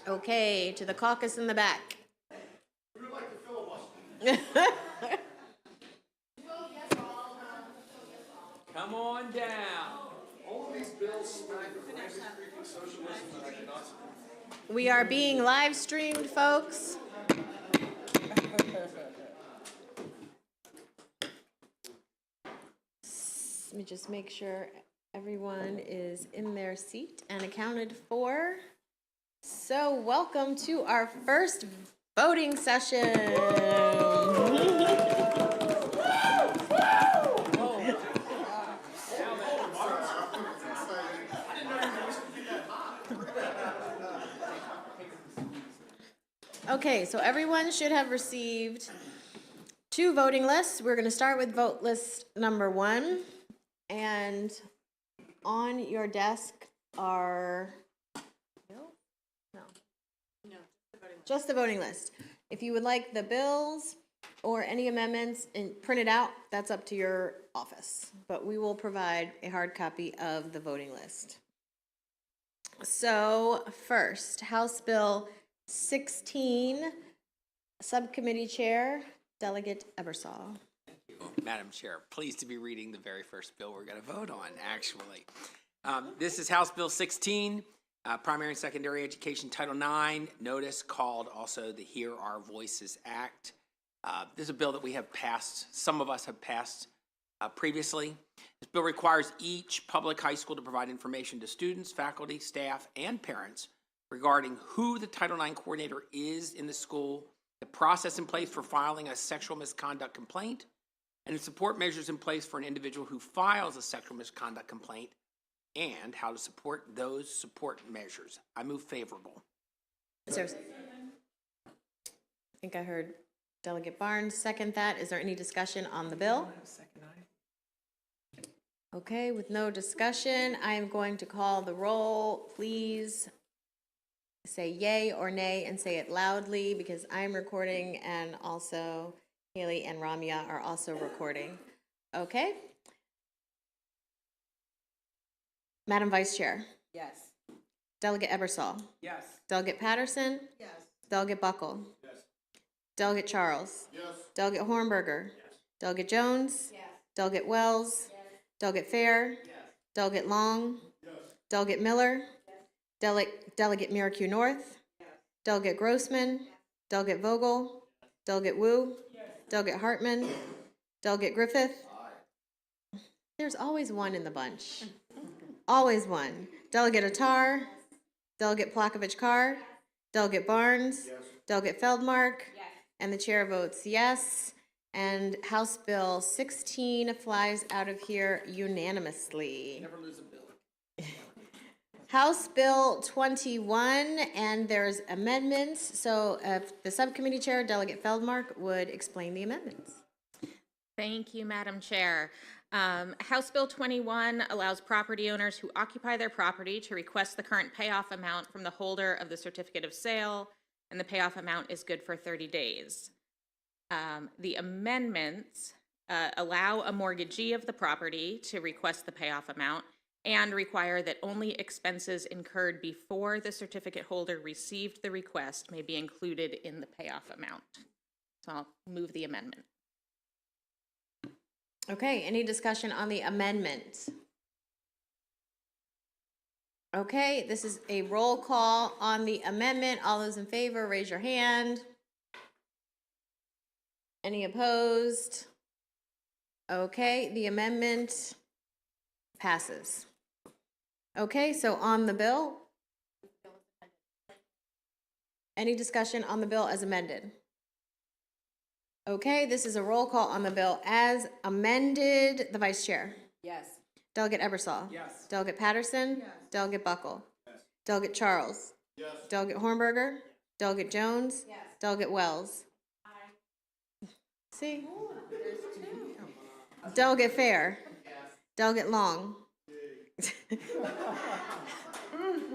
Okay, to the caucus in the back. We would like to filibuster. Come on down. All of these bills smack of freaking socialism that I cannot support. We are being live streamed, folks. Let me just make sure everyone is in their seat and accounted for. So, welcome to our first voting session. Okay, so everyone should have received 2 voting lists. We're going to start with vote list number 1. And on your desk are, no, just the voting list. If you would like the bills or any amendments and printed out, that's up to your office. But we will provide a hard copy of the voting list. So first, House Bill 16, Subcommittee Chair, Delegate Ebersol. Madam Chair, pleased to be reading the very first bill we're going to vote on, actually. This is House Bill 16, Primary and Secondary Education Title IX, notice called also the Hear Our Voices Act. This is a bill that we have passed, some of us have passed previously. This bill requires each public high school to provide information to students, faculty, staff, and parents regarding who the Title IX coordinator is in the school, the process in place for filing a sexual misconduct complaint, and the support measures in place for an individual who files a sexual misconduct complaint, and how to support those support measures. I move favorable. I think I heard Delegate Barnes second that. Is there any discussion on the bill? Okay, with no discussion, I am going to call the roll. Please say yay or nay and say it loudly because I'm recording and also Haley and Ramya are also recording. Okay? Madam Vice Chair. Yes. Delegate Ebersol. Yes. Delegate Patterson. Yes. Delegate Buckle. Yes. Delegate Charles. Yes. Delegate Hornberger. Yes. Delegate Jones. Yes. Delegate Wells. Yes. Delegate Fair. Yes. Delegate Long. Yes. Delegate Miller. Delegate Merrique North. Delegate Grossman. Delegate Vogel. Delegate Wu. Delegate Hartman. Delegate Griffith. There's always one in the bunch. Always one. Delegate Attar. Delegate Plakovich-Carr. Delegate Barnes. Yes. Delegate Feldmark. Yes. And the chair votes yes. And House Bill 16 flies out of here unanimously. Never lose a bill. House Bill 21, and there's amendments. So if the subcommittee chair, Delegate Feldmark, would explain the amendments. Thank you, Madam Chair. House Bill 21 allows property owners who occupy their property to request the current payoff amount from the holder of the certificate of sale, and the payoff amount is good for 30 days. The amendments allow a mortgagee of the property to request the payoff amount and require that only expenses incurred before the certificate holder received the request may be included in the payoff amount. So I'll move the amendment. Okay, any discussion on the amendment? Okay, this is a roll call on the amendment. All those in favor, raise your hand. Any opposed? Okay, the amendment passes. Okay, so on the bill, any discussion on the bill as amended? Okay, this is a roll call on the bill as amended. The Vice Chair. Yes. Delegate Ebersol. Yes. Delegate Patterson. Yes. Delegate Buckle. Yes. Delegate Charles. Yes. Delegate Hornberger. Delegate Jones. Yes. Delegate Wells. Aye. See? There's two. Delegate Fair. Delegate Long. This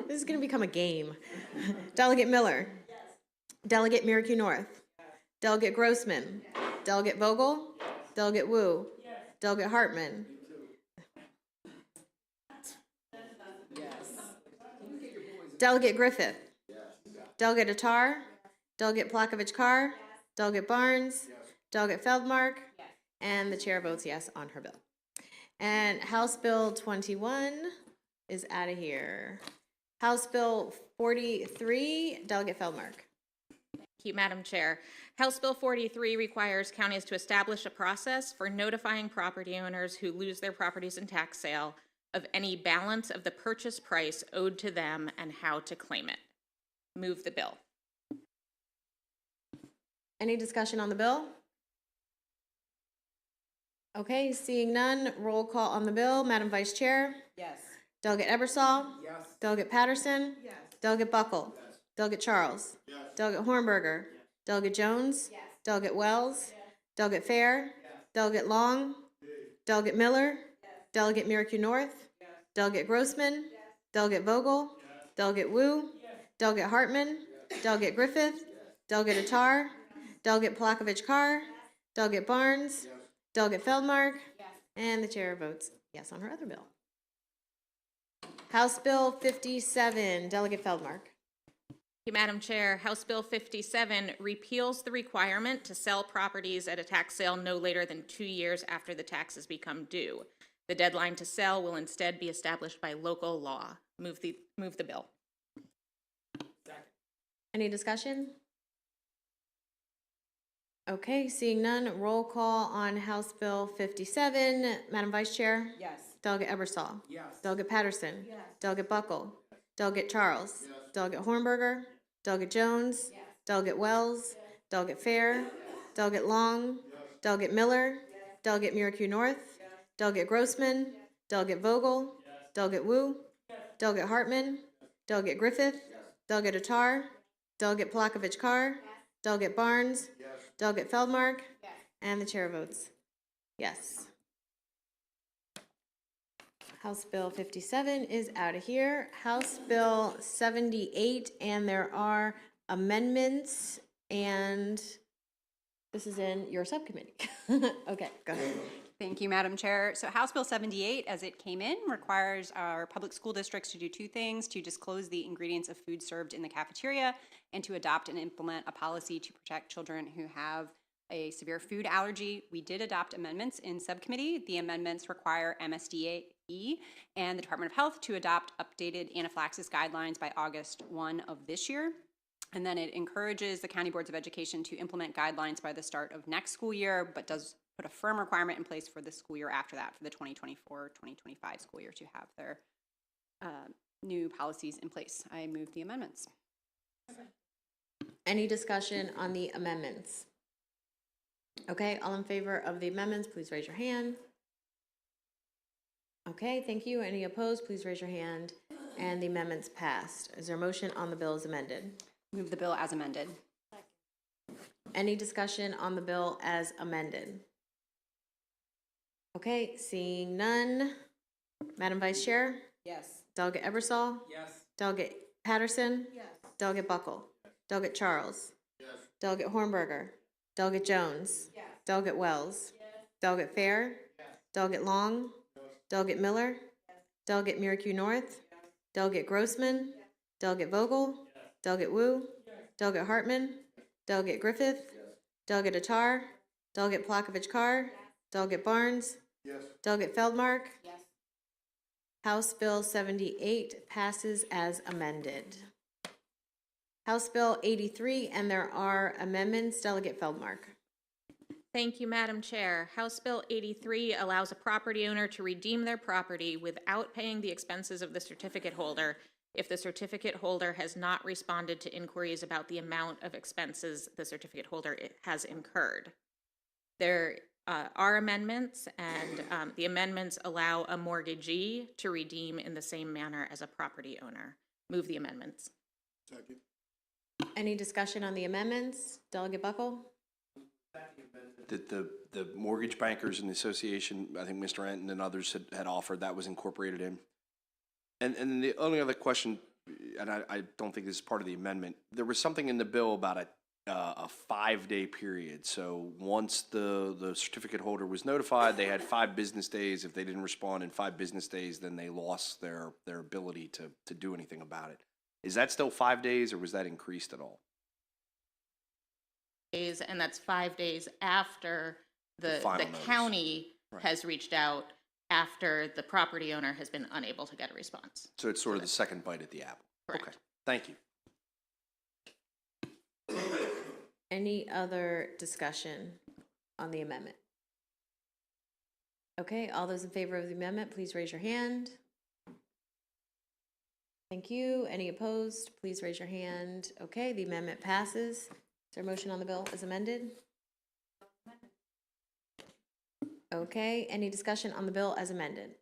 is going to become a game. Delegate Miller. Yes. Delegate Merrique North. Delegate Grossman. Delegate Vogel. Delegate Wu. Delegate Hartman. Yes. Delegate Griffith. Delegate Atar? Delegate Plakovich Carr? Delegate Barnes? Delegate Feldmark? And the chair votes yes on her bill. And House Bill 21 is out of here. House Bill 43, Delegate Feldmark. Thank you, Madam Chair. House Bill 43 requires counties to establish a process for notifying property owners who lose their properties in tax sale of any balance of the purchase price owed to them and how to claim it. Move the bill. Any discussion on the bill? Okay, seeing none, roll call on the bill. Madam Vice Chair? Yes. Delegate Ebersol? Yes. Delegate Patterson? Yes. Delegate Buckle? Yes. Delegate Charles? Yes. Delegate Hornberger? Yes. Delegate Jones? Yes. Delegate Wells? Yes. Delegate Fair? Yes. Delegate Long? Yes. Delegate Miller? Yes. Delegate Miracle North? Yes. Delegate Grossman? Yes. Delegate Vogel? Yes. Delegate Wu? Yes. Delegate Hartman? Yes. Delegate Griffith? Yes. Delegate Atar? Yes. Delegate Plakovich Carr? Yes. Delegate Barnes? Yes. Delegate Feldmark? Yes. And the chair votes yes on her other bill. House Bill 57, Delegate Feldmark. Thank you, Madam Chair. House Bill 57 repeals the requirement to sell properties at a tax sale no later than 2 years after the taxes become due. The deadline to sell will instead be established by local law. Move the bill. Any discussion? Okay, seeing none, roll call on House Bill 57. Madam Vice Chair? Yes. Delegate Ebersol? Yes. Delegate Patterson? Yes. Delegate Buckle? Delegate Charles? Yes. Delegate Hornberger? Delegate Jones? Yes. Delegate Wells? Yes. Delegate Fair? Yes. Delegate Long? Yes. Delegate Miller? Yes. Delegate Miracle North? Yes. Delegate Grossman? Yes. Delegate Vogel? Yes. Delegate Wu? Yes. Delegate Hartman? Yes. Delegate Griffith? Yes. Delegate Atar? Delegate Plakovich Carr? Yes. Delegate Barnes? Yes. Delegate Feldmark? Yes. And the chair votes yes. House Bill 57 is out of here. House Bill 78, and there are amendments, and this is in your subcommittee. Okay, go ahead. Thank you, Madam Chair. So House Bill 78, as it came in, requires our public school districts to do two things: to disclose the ingredients of food served in the cafeteria and to adopt and implement a policy to protect children who have a severe food allergy. We did adopt amendments in subcommittee. The amendments require MSDE and the Department of Health to adopt updated anaphylaxis guidelines by August 1 of this year. And then it encourages the county boards of education to implement guidelines by the start of next school year, but does put a firm requirement in place for the school year after that, for the 2024-2025 school year, to have their new policies in place. I move the amendments. Any discussion on the amendments? Okay, all in favor of the amendments, please raise your hand. Okay, thank you. Any opposed, please raise your hand. And the amendments passed. Is there a motion on the bill as amended? Move the bill as amended. Any discussion on the bill as amended? Okay, seeing none. Madam Vice Chair? Yes. Delegate Ebersol? Yes. Delegate Patterson? Yes. Delegate Buckle? Delegate Charles? Yes. Delegate Hornberger? Delegate Jones? Yes. Delegate Wells? Yes. Delegate Fair? Yes. Delegate Long? Yes. Delegate Miller? Yes. Delegate Miracle North? Yes. Delegate Grossman? Yes. Delegate Vogel? Yes. Delegate Wu? Yes. Delegate Hartman? Yes. Delegate Griffith? Yes. Delegate Atar? Delegate Plakovich Carr? Yes. Delegate Barnes? Yes. Delegate Feldmark? Yes. House Bill 78 passes as amended. House Bill 83, and there are amendments. Delegate Feldmark. Thank you, Madam Chair. House Bill 83 allows a property owner to redeem their property without paying the expenses of the certificate holder if the certificate holder has not responded to inquiries about the amount of expenses the certificate holder has incurred. There are amendments, and the amendments allow a mortgagee to redeem in the same manner as a property owner. Move the amendments. Second. Any discussion on the amendments? Delegate Buckle? That the mortgage bankers and the association, I think Mr. Enton and others had offered, that was incorporated in. And the only other question, and I don't think this is part of the amendment, there was something in the bill about a 5-day period. So once the certificate holder was notified, they had 5 business days. If they didn't respond in 5 business days, then they lost their ability to do anything about it. Is that still 5 days, or was that increased at all? Days, and that's 5 days after the final notice. county Right. has reached out after the property owner has been unable to get a response. So it's sort of the second bite at the apple? Correct. Okay, thank you. Any other discussion on the amendment? Okay, all those in favor of the amendment, please raise your hand. Thank you. Any opposed? Please raise your hand. Okay, the amendment passes. Is there a motion on the bill as amended? Okay, any discussion on the bill as amended?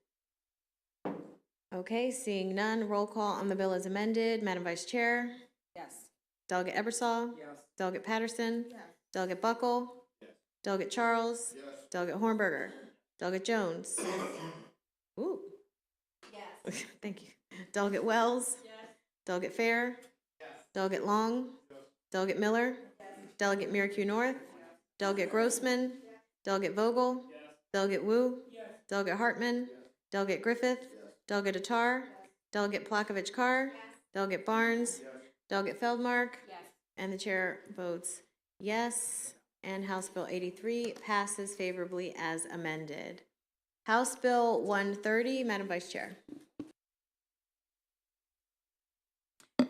Okay, seeing none, roll call on the bill as amended. Madam Vice Chair? Yes. Delegate Ebersol? Yes. Delegate Patterson? Delegate Buckle? Delegate Charles? Delegate Hornberger? Delegate Jones? Ooh. Yes. Thank you. Delegate Wells? Yes. Delegate Fair? Yes. Delegate Long? Yes. Delegate Miller? Yes. Delegate Miracle North? Yes. Delegate Grossman? Yes. Delegate Vogel? Yes. Delegate Wu? Yes. Delegate Hartman? Yes. Delegate Griffith? Yes. Delegate Attar? Yes. Delegate Plakovich Carr? Yes. Delegate Barnes? Yes. Delegate Feldmark? Yes. And the chair votes yes. And House Bill 83 passes favorably as amended. House Bill 130, Madam Vice Chair.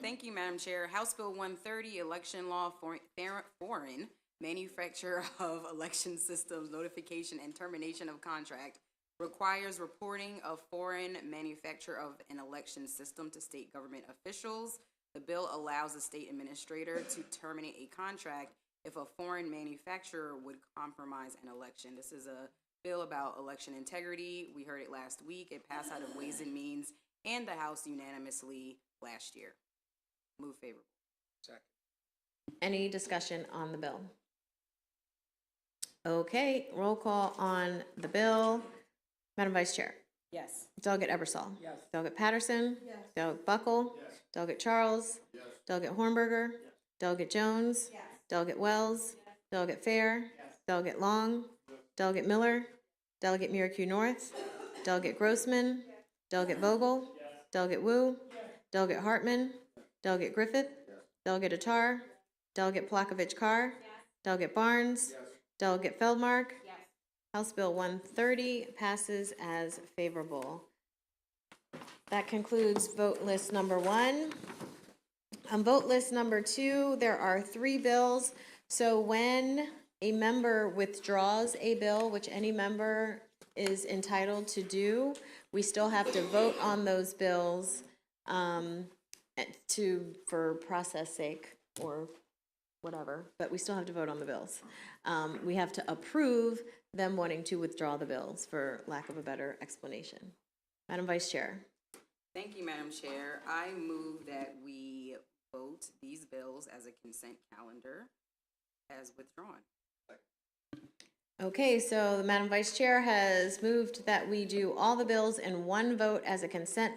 Thank you, Madam Chair. House Bill 130, Election Law for Foreign Manufacturer of Election Systems Notification and Termination of Contract, requires reporting of foreign manufacture of an election system to state government officials. The bill allows the state administrator to terminate a contract if a foreign manufacturer would compromise an election. This is a bill about election integrity. We heard it last week. It passed out of Ways and Means and the House unanimously last year. Move favorable. Second. Any discussion on the bill? Okay, roll call on the bill. Madam Vice Chair. Yes. Delegate Ebersol. Yes. Delegate Patterson. Yes. Delegate Buckle. Yes. Delegate Charles. Yes. Delegate Hornberger. Yes. Delegate Jones. Yes. Delegate Wells. Delegate Fair. Yes. Delegate Long. Delegate Miller. Delegate Miracle North. Delegate Grossman. Delegate Vogel. Delegate Wu. Delegate Hartman. Delegate Griffith. Delegate Attar. Delegate Plakovich Carr. Delegate Barnes. Delegate Feldmark. House Bill 130 passes as favorable. That concludes vote list number 1. On vote list number 2, there are 3 bills. So when a member withdraws a bill, which any member is entitled to do, we still have to vote on those bills for process sake or whatever, but we still have to vote on the bills. We have to approve them wanting to withdraw the bills, for lack of a better explanation. Madam Vice Chair. Thank you, Madam Chair. I move that we vote these bills as a consent calendar as withdrawn. Okay, so the Madam Vice Chair has moved that we do all the bills in one vote as a consent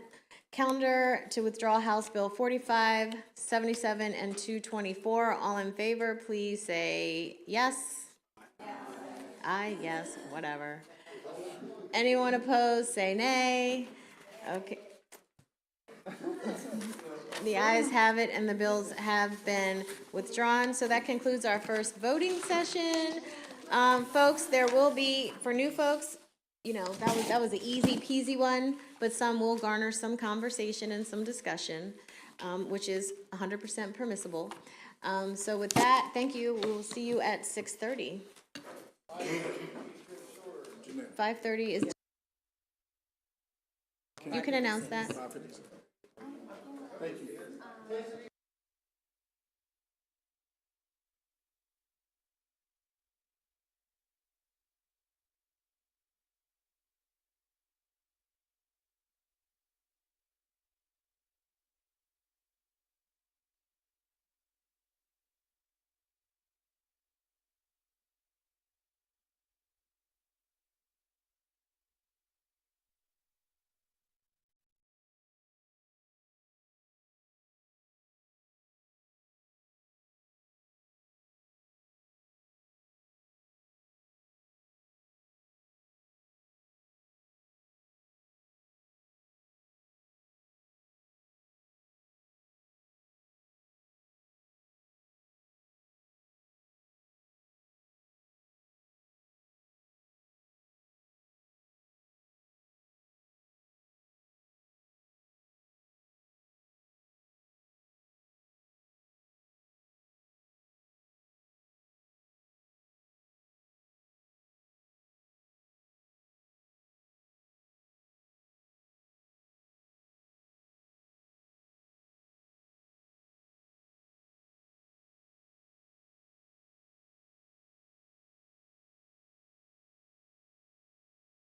calendar to withdraw House Bill 45, 77, and 224. All in favor, please say yes. Aye, yes, whatever. Anyone opposed, say nay. Okay. The ayes have it, and the bills have been withdrawn. So that concludes our first voting session. Folks, there will be, for new folks, you know, that was an easy peasy one, but some will garner some conversation and some discussion, which is 100% permissible. So with that, thank you. We will see you at 6:30. 5:30 is. You can announce that. Thank you.